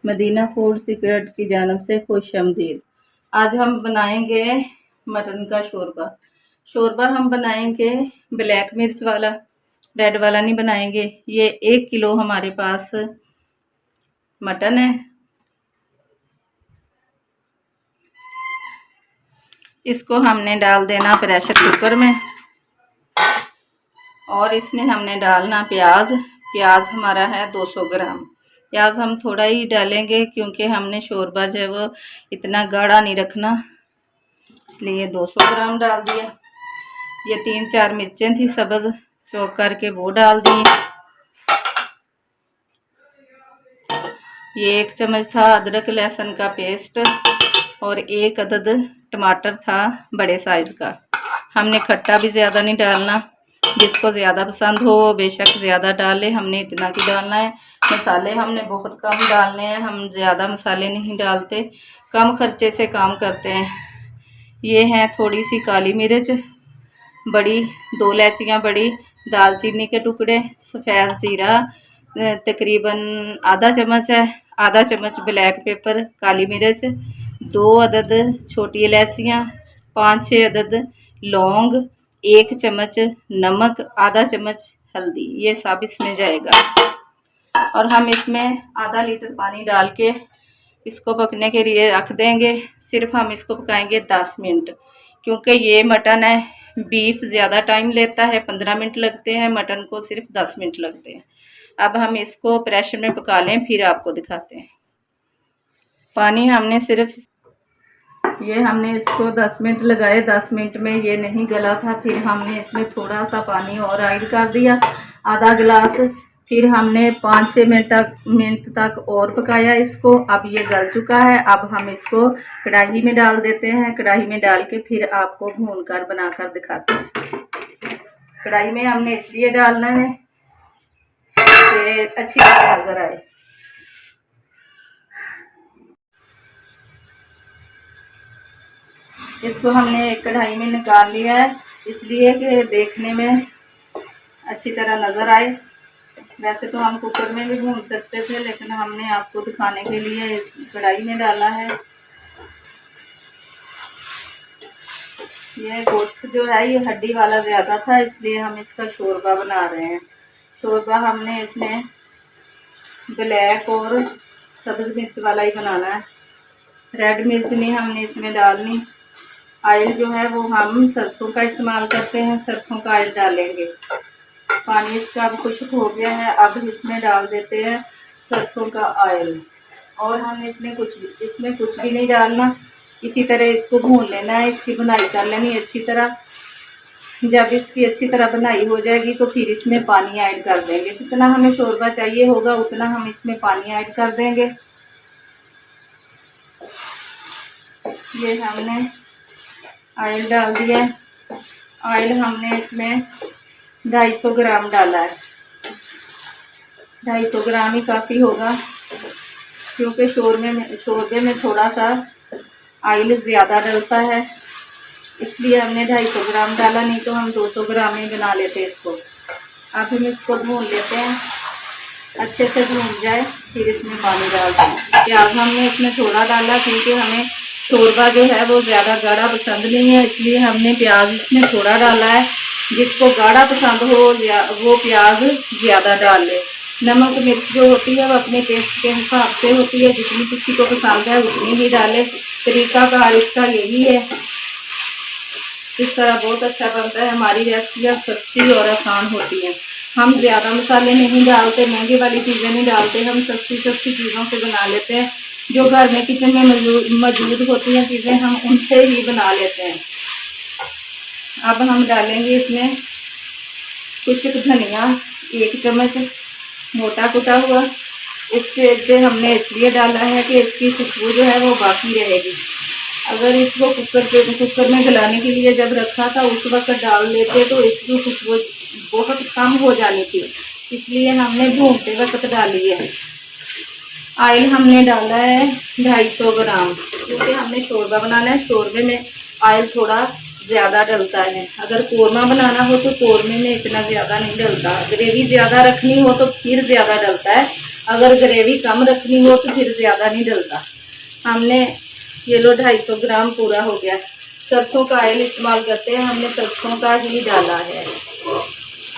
Medina food secret की जानिब से खुशामदीद। आज हम बनाएंगे मटन का शोरबा। शोरबा हम बनाएंगे ब्लैक मिर्च वाला, रेड वाला नहीं बनाएंगे। ये 1 किलो हमारे पास मटन है। इसको हमने डाल देना प्रेशर कुकर में और इसमें हमने डालना प्याज। प्याज हमारा है 200 ग्राम। प्याज हम थोड़ा ही डालेंगे क्योंकि हमने शोरबा जो है वो इतना गाढ़ा नहीं रखना, इसलिए 200 ग्राम डाल दिया। ये 3-4 मिर्चें थी सब्ज, चॉप करके वो डाल दी। ये 1 चम्मच था अदरक लहसुन का पेस्ट और 1 अदद टमाटर था बड़े साइज़ का। हमने खट्टा भी ज़्यादा नहीं डालना, जिसको ज़्यादा पसंद हो वो बेशक ज़्यादा डाले, हमने इतना की डालना है। मसाले हमने बहुत कम डालने हैं, हम ज़्यादा मसाले नहीं डालते, कम खर्चे से काम करते हैं। ये है थोड़ी सी काली मिर्च बड़ी, 2 इलायचियाँ बड़ी, दालचीनी के टुकड़े, सफ़ेद ज़ीरा तकरीबन आधा चम्मच है, आधा चम्मच ब्लैक पेपर, काली मिर्च, 2 अदद छोटी इलायचियाँ, 5-6 अदद लौंग, 1 चम्मच नमक, आधा चम्मच हल्दी, ये सब इसमें जाएगा। और हम इसमें आधा लीटर पानी डाल के इसको पकने के लिए रख देंगे। सिर्फ हम इसको पकाएंगे 10 मिनट, क्योंकि ये मटन है, बीफ ज़्यादा टाइम लेता है, 15 मिनट लगते हैं, मटन को सिर्फ 10 मिनट लगते हैं। अब हम इसको प्रेशर में पका लें, फिर आपको दिखाते हैं। पानी हमने सिर्फ हमने इसको 10 मिनट लगाए, 10 मिनट में ये नहीं गला था, फिर हमने इसमें थोड़ा सा पानी और ऐड कर दिया, आधा गिलास। फिर हमने 5-6 मिनट तक और पकाया इसको। अब ये गल चुका है। अब हम इसको कढ़ाई में डाल देते हैं। कढ़ाई में डाल के फिर आपको भून कर बनाकर दिखाते हैं। कढ़ाई में हमने इसलिए डालना है कि अच्छी तरह नजर आए। इसको हमने एक कढ़ाई में निकाल लिया है, इसलिए कि देखने में अच्छी तरह नज़र आए। वैसे तो हम कुकर में भी भून सकते थे, लेकिन हमने आपको दिखाने के लिए कढ़ाई में डाला है। यह गोश्त जो है ये हड्डी वाला ज़्यादा था, इसलिए हम इसका शोरबा बना रहे हैं। शोरबा हमने इसमें ब्लैक और सब्ज़ मिर्च वाला ही बनाना है, रेड मिर्च नहीं हमने इसमें डालनी। ऑयल जो है वो हम सरसों का इस्तेमाल करते हैं, सरसों का ऑयल डालेंगे। पानी इसका अब खुश्क हो गया है। अब इसमें डाल देते हैं सरसों का ऑयल, और हम इसमें कुछ भी नहीं डालना, इसी तरह इसको भून लेना है। इसकी बुनाई कर लेनी अच्छी तरह। जब इसकी अच्छी तरह बुनाई हो जाएगी तो फिर इसमें पानी ऐड कर देंगे। जितना हमें शोरबा चाहिए होगा उतना हम इसमें पानी ऐड कर देंगे। ये हमने ऑयल डाल दिया। ऑयल हमने इसमें 250 ग्राम डाला है। 250 ग्राम ही काफ़ी होगा, क्योंकि शोरबे में थोड़ा सा ऑयल ज़्यादा डलता है, इसलिए हमने 250 ग्राम डाला, नहीं तो हम 200 ग्राम ही बना लेते इसको। अब हम इसको भून लेते हैं, अच्छे से भून जाए फिर इसमें पानी डाल दें। प्याज हमने इसमें थोड़ा डाला, क्योंकि हमें शोरबा जो है वो ज़्यादा गाढ़ा पसंद नहीं है, इसलिए हमने प्याज इसमें थोड़ा डाला है। जिसको गाढ़ा पसंद हो वो प्याज ज़्यादा डाल ले। नमक मिर्च जो होती है वो अपने टेस्ट के हिसाब से होती है, जितनी किसी को पसंद है उतनी ही डाले। तरीकाकार इसका यही है। इस तरह बहुत अच्छा बनता है। हमारी रेसिपियाँ सस्ती और आसान होती हैं। हम ज़्यादा मसाले नहीं डालते, महंगी वाली चीज़ें नहीं डालते, हम सस्ती चीज़ों से बना लेते हैं। जो घर में किचन में मौजूद होती हैं चीज़ें, हम उनसे ही बना लेते हैं। अब हम डालेंगे इसमें खुश्क धनिया 1 चम्मच मोटा कुटा हुआ। इससे हमने इसलिए डाला है कि इसकी खुशबू जो है वो बाकी रहेगी। अगर इसको कुकर में गलाने के लिए जब रखा था उस वक्त डाल लेते तो इसकी खुशबू बहुत कम हो जानी थी, इसलिए हमने भूनते वक्त डाली है। ऑयल हमने डाला है 250 ग्राम, क्योंकि हमने शोरबा बनाना है। शोरबे में ऑयल थोड़ा ज़्यादा डलता है। अगर कोरमा बनाना हो तो कोरमे में इतना ज़्यादा नहीं डलता। ग्रेवी ज़्यादा रखनी हो तो फिर ज़्यादा डलता है, अगर ग्रेवी कम रखनी हो तो फिर ज़्यादा नहीं डलता। हमने ये लो 250 ग्राम पूरा हो गया। सरसों का ऑयल इस्तेमाल करते हैं, हमने सरसों का ही डाला है।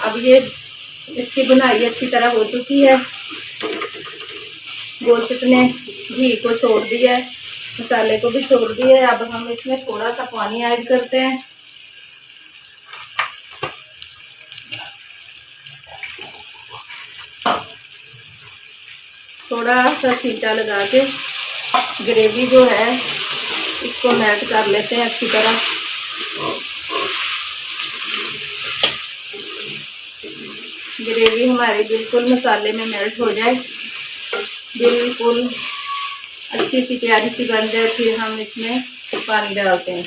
अब ये इसकी बुनाई अच्छी तरह हो चुकी है। गोश्त ने घी को छोड़ दिया है, मसाले को भी छोड़ दिया है। अब हम इसमें थोड़ा सा पानी ऐड करते हैं। थोड़ा सा छींटा लगा के ग्रेवी जो है इसको मेल्ट कर लेते हैं अच्छी तरह। ग्रेवी हमारी बिल्कुल मसाले में मेल्ट हो जाए, बिल्कुल अच्छी सी प्यारी सी बन जाए, फिर हम इसमें पानी डालते हैं।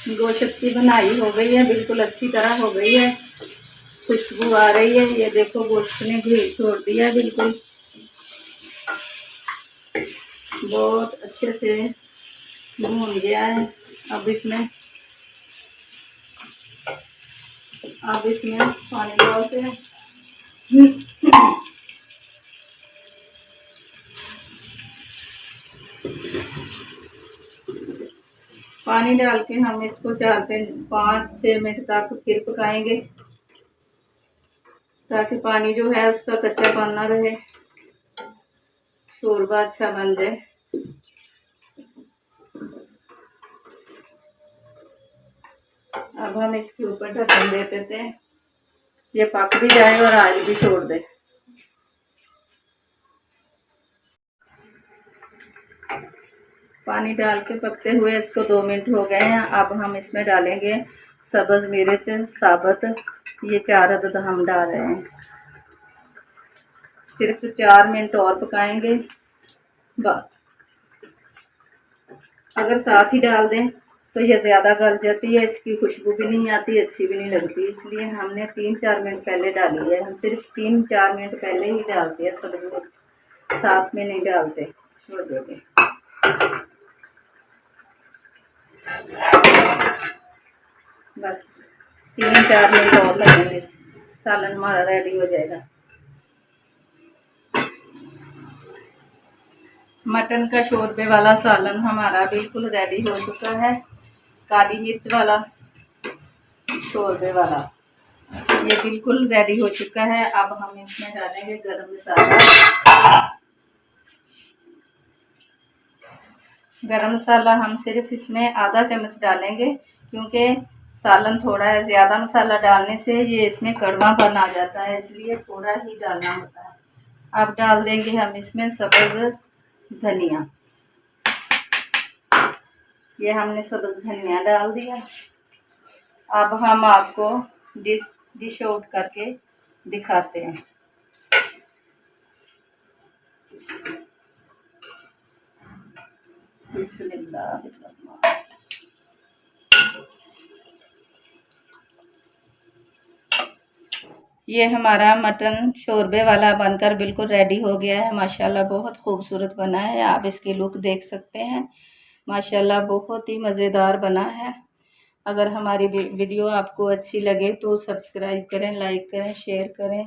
गोश्त की बनाई हो गई है, बिल्कुल अच्छी तरह हो गई है, खुशबू आ रही है। ये देखो गोश्त ने घी छोड़ दिया है, बिल्कुल बहुत अच्छे से भून गया है। अब इसमें पानी डालते हैं। पानी डाल के हम इसको 5-6 मिनट तक फिर पकाएंगे, ताकि पानी जो है उसका कच्चापन ना रहे, शोरबा अच्छा बन जाए। अब हम इसके ऊपर ढक्कन दे देते हैं, ये पक भी जाए और आग भी छोड़ दे। पानी डाल के पकते हुए इसको 2 मिनट हो गए हैं। अब हम इसमें डालेंगे सब्ज़ मिर्च साबुत, ये 4 अदद हम डाल रहे हैं। सिर्फ 4 मिनट और पकाएंगे। अगर साथ ही डाल दें तो ये ज़्यादा गल जाती है, इसकी खुशबू भी नहीं आती, अच्छी भी नहीं लगती, इसलिए हमने 3-4 मिनट पहले डाली है। हम सिर्फ 3-4 मिनट पहले ही डालते हैं सब्ज़ मिर्च, साथ में नहीं डालते, छोड़ देते। बस 3-4 मिनट और लगेंगे, सालन हमारा रेडी हो जाएगा। मटन का शोरबे वाला सालन हमारा बिल्कुल रेडी हो चुका है। काली मिर्च वाला शोरबे वाला ये बिल्कुल रेडी हो चुका है। अब हम इसमें डालेंगे गरम मसाला। गरम मसाला हम सिर्फ इसमें आधा चम्मच डालेंगे, क्योंकि सालन थोड़ा है, ज़्यादा मसाला डालने से ये इसमें कड़वापन आ जाता है, इसलिए थोड़ा ही डालना होता है। अब डाल देंगे हम इसमें सब्ज़ धनिया, ये हमने सब्ज़ धनिया डाल दिया। अब हम आपको डिश आउट करके दिखाते हैं। बिस्मिल्लाह। ये हमारा मटन शोरबे वाला बनकर बिल्कुल रेडी हो गया है। माशाल्लाह बहुत खूबसूरत बना है, आप इसकी लुक देख सकते हैं। माशाल्लाह बहुत ही मज़ेदार बना है। अगर हमारी वीडियो आपको अच्छी लगे तो सब्सक्राइब करें, लाइक करें, शेयर करें।